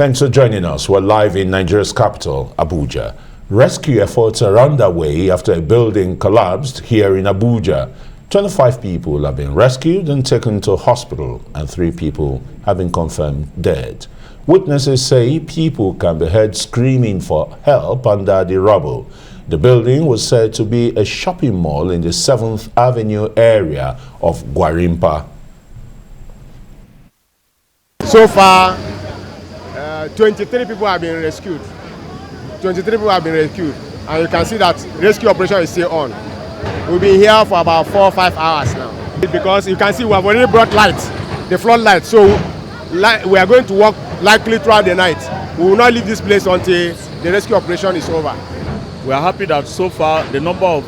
Thanks for joining us. We're live in Nigeria's capital, Abuja. Rescue efforts are underway after a building collapsed here in Abuja. 25 people have been rescued and taken to hospital, and 3 people have been confirmed dead. Witnesses say people can be heard screaming for help under the rubble. The building was said to be a shopping mall in the 7th Avenue area of Gwarimpa. So far, 23 people have been rescued. 23 people have been rescued, and you can see that rescue operation is still on. We've been here for about 4 or 5 hours now. Because you can see we have already brought lights, the floodlights, so we are going to work likely throughout the night. We will not leave this place until the rescue operation is over. We are happy that so far the number of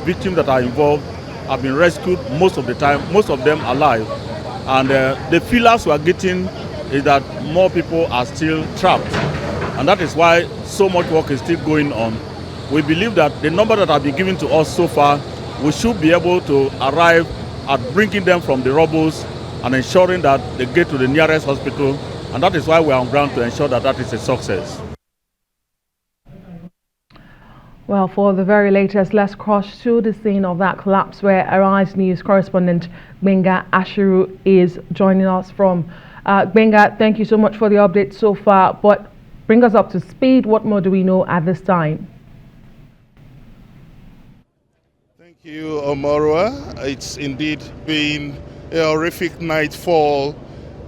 victims that are involved have been rescued most of the time, most of them alive. And the feelers we are getting is that more people are still trapped. And that is why so much work is still going on. We believe that the number that have been given to us so far, we should be able to arrive at bringing them from the rubbles and ensuring that they get to the nearest hospital. And that is why we are on ground to ensure that that is a success. Well, for the very latest, let's cross to the scene of that collapse where Arise News correspondent Gbenga Ashiru is joining us from. Gbenga, thank you so much for the update so far, but bring us up to speed. What more do we know at this time? Thank you, Omorua. It's indeed been a horrific nightfall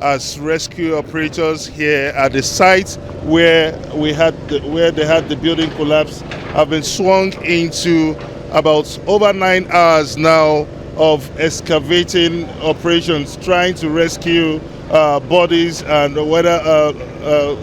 as rescue operators here at the site where they had the building collapse have been swung into about over 9 hours now of excavating operations, trying to rescue bodies and whether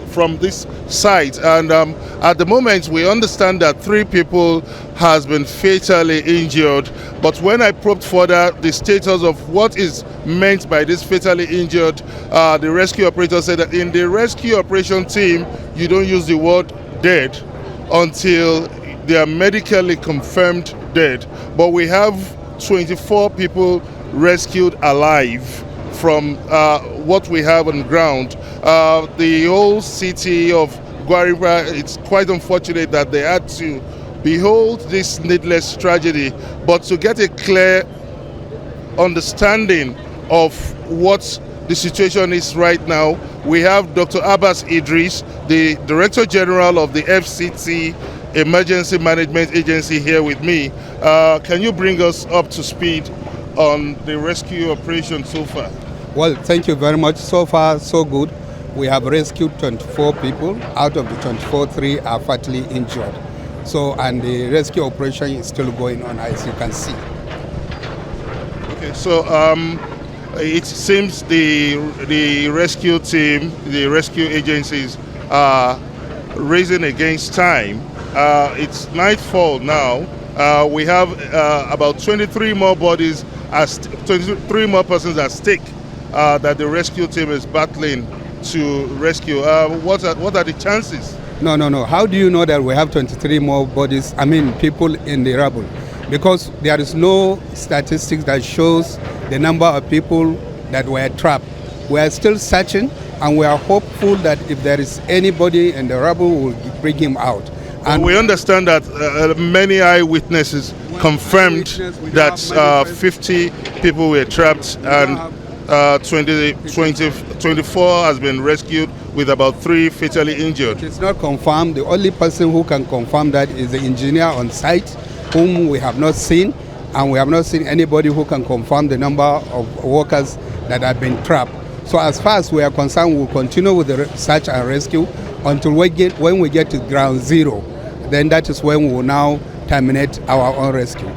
from this site. And at the moment we understand that 3 people has been fatally injured, but when I probed further the status of what is meant by this fatally injured, the rescue operator said that in the rescue operation team you don't use the word dead until they are medically confirmed dead. But we have 24 people rescued alive from what we have on the ground. The whole city of Gwarimpa, it's quite unfortunate that they had to behold this needless tragedy, but to get a clear understanding of what the situation is right now, we have Dr. Abbas Idris, the Director General of the FCT Emergency Management Agency, here with me. Can you bring us up to speed on the rescue operation so far? Well, thank you very much. So far, so good. We have rescued 24 people. Out of the 24, 3 are fatally injured. So, and the rescue operation is still going on, as you can see. Okay, so it seems the rescue team, the rescue agencies are racing against time. It's nightfall now. We have about 23 more bodies, 23 more persons at stake that the rescue team is battling to rescue. What are the chances? No. How do you know that we have 23 more bodies, people in the rubble? Because there is no statistics that shows the number of people that were trapped. We are still searching, and we are hopeful that if there is anybody in the rubble, we will bring him out. And we understand that many eyewitnesses confirmed that 50 people were trapped, and 24 has been rescued, with about 3 fatally injured. It's not confirmed. The only person who can confirm that is the engineer on site, whom we have not seen, and we have not seen anybody who can confirm the number of workers that have been trapped. So as far as we are concerned, we'll continue with the search and rescue until when we get to ground zero. Then that is when we will now terminate our own rescue.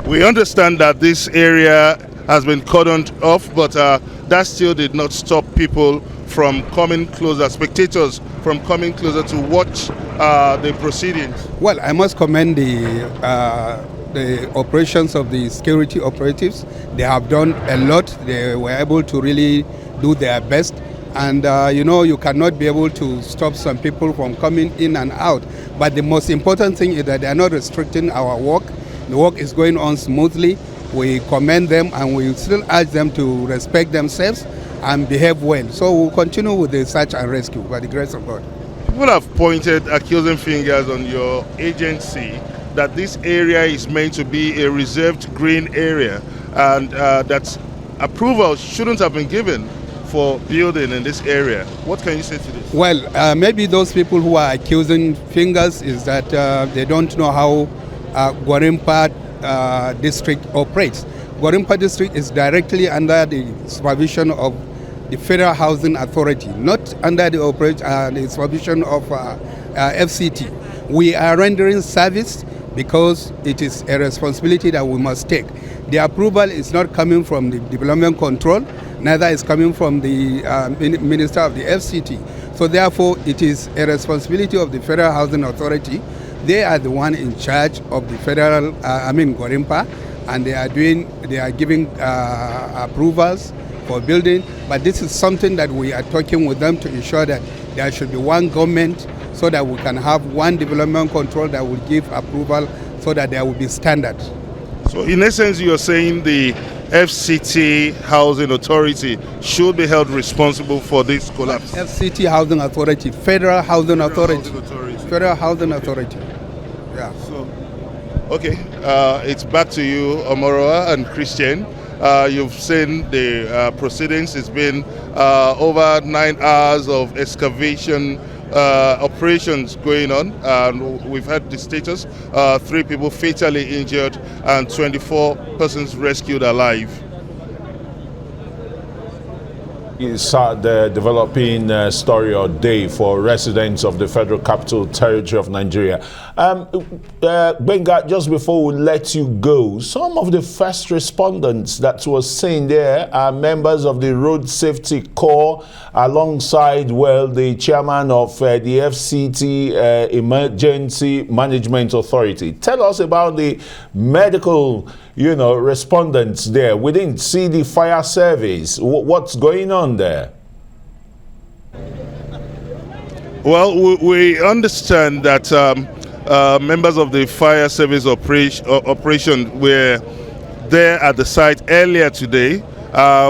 We understand that this area has been cordoned off, but that still did not stop people from coming closer, spectators from coming closer to watch the proceedings. Well, I must commend the operations of the security operatives. They have done a lot. They were able to really do their best. And you cannot be able to stop some people from coming in and out. But the most important thing is that they are not restricting our work. The work is going on smoothly, We commend them and we still urge them to respect themselves and behave well. So we'll continue with the search and rescue by the grace of God. People have pointed accusing fingers on your agency that this area is meant to be a reserved green area, and that approval shouldn't have been given for building in this area. What can you say to this? Well, maybe those people who are accusing fingers is that they don't know how Gwarimpa district operates. Gwarimpa district is directly under the supervision of the Federal Housing Authority, not under the supervision of FCT. We are rendering service because it is a responsibility that we must take. The approval is not coming from the development control, neither is coming from the Minister of the FCT. So therefore, it is a responsibility of the Federal Housing Authority. They are the one in charge of the federal, Gwarimpa, and they are giving approvals for building. But this is something that we are talking with them to ensure that there should be one government, so that we can have one development control that will give approval, so that there will be standards. So in essence, you're saying the FCT Housing Authority should be held responsible for this collapse? FCT Housing Authority, Federal Housing Authority. Federal Housing Authority. Yeah. So, okay, it's back to you, Omoroa and Christian. You've seen the proceedings. It's been over 9 hours of excavation operations going on, and we've had the status: 3 people fatally injured and 24 persons rescued alive. It's the developing story or day for residents of the Federal Capital Territory of Nigeria. Gbenga, just before we let you go, some of the first respondents that was seen there are members of the Road Safety Corps, alongside, well, the chairman of the FCT Emergency Management Authority. Tell us about the medical, respondents there. We didn't see the fire service. What's going on there? Well, we understand that members of the fire service operation were there at the site earlier today.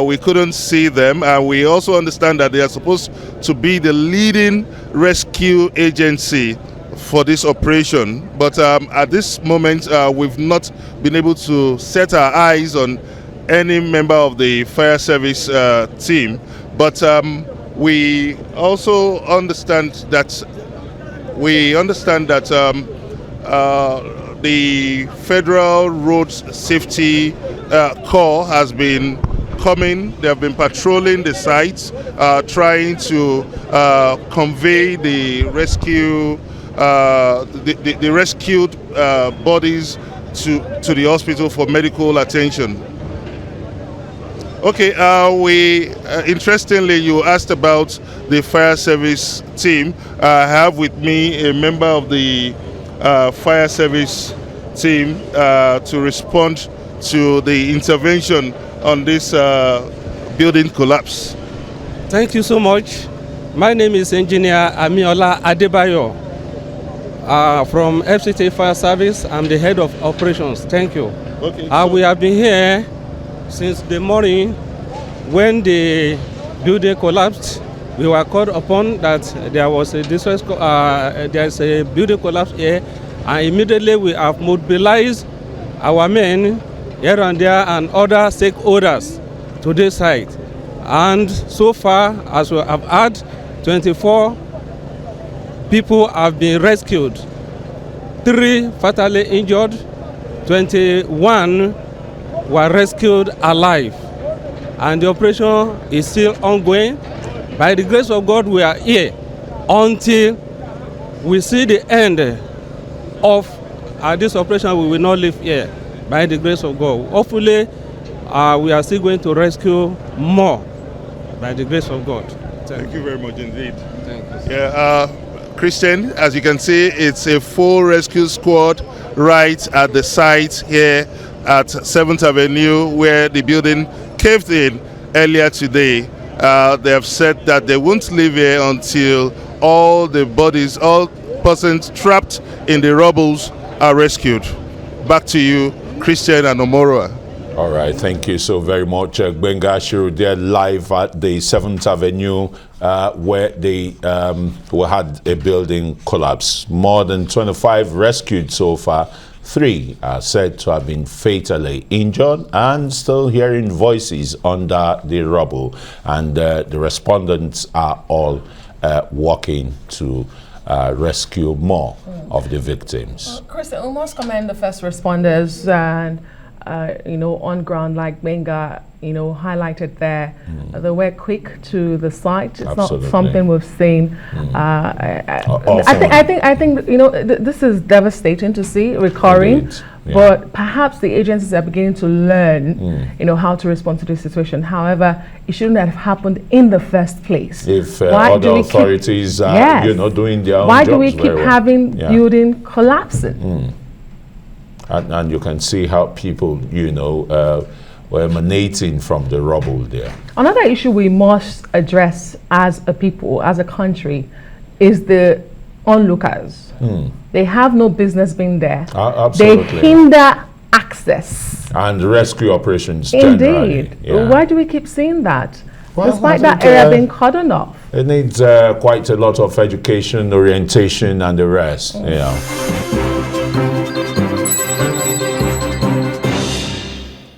We couldn't see them, and we also understand that they are supposed to be the leading rescue agency for this operation. But at this moment, we've not been able to set our eyes on any member of the fire service team. But we also understand that the Federal Road Safety Corps has been coming. They have been patrolling the sites, trying to convey the rescue, the rescued bodies to the hospital for medical attention. Okay, interestingly, you asked about the fire service team. I have with me a member of the fire service team to respond to the intervention on this building collapse. Thank you so much. My name is Engineer Amiola Adebayo from FCT Fire Service. I'm the head of operations. Thank you. Okay. We have been here since the morning when the building collapsed. We were called upon that there was a distress, there's a building collapse here, and immediately we have mobilized our men here and there and other stakeholders to this site. And so far, as we have had, 24 people have been rescued, 3 fatally injured, 21 were rescued alive. And the operation is still ongoing. By the grace of God, we are here until we see the end of this operation. We will not leave here, by the grace of God. Hopefully, we are still going to rescue more, by the grace of God. Thank you very much indeed. Thank you. Yeah, Christian, as you can see, it's a full rescue squad right at the site here at 7th Avenue, where the building caved in earlier today. They have said that they won't leave here until all the bodies, all persons trapped in the rubble are rescued. Back to you, Christian and Omoroa. All right, thank you so very much, Gbenga Ashiru. They're live at the 7th Avenue where they had a building collapse. More than 25 rescued so far. 3 are said to have been fatally injured and still hearing voices under the rubble. And the respondents are all working to rescue more of the victims. Chris, we must commend the first responders and on ground like Gbenga, highlighted there. They were quick to the site. It's Absolutely. not something we've seen. I think this is devastating to see recurring. Indeed. Yeah. But perhaps the agencies are beginning to learn, how to respond to this situation. However, it shouldn't have happened in the first place. If other authorities are, doing their own jobs. Why do we keep very well. having building collapsing? And you can see how people, were emanating from the rubble there. Another issue we must address as a people, as a country, is the onlookers. They have no business being there. Absolutely. They hinder access. And rescue operations Indeed. generally. Yeah. Why do we keep seeing that? Well, despite that area being cordoned off. It needs quite a lot of education, orientation, and the rest. Yeah.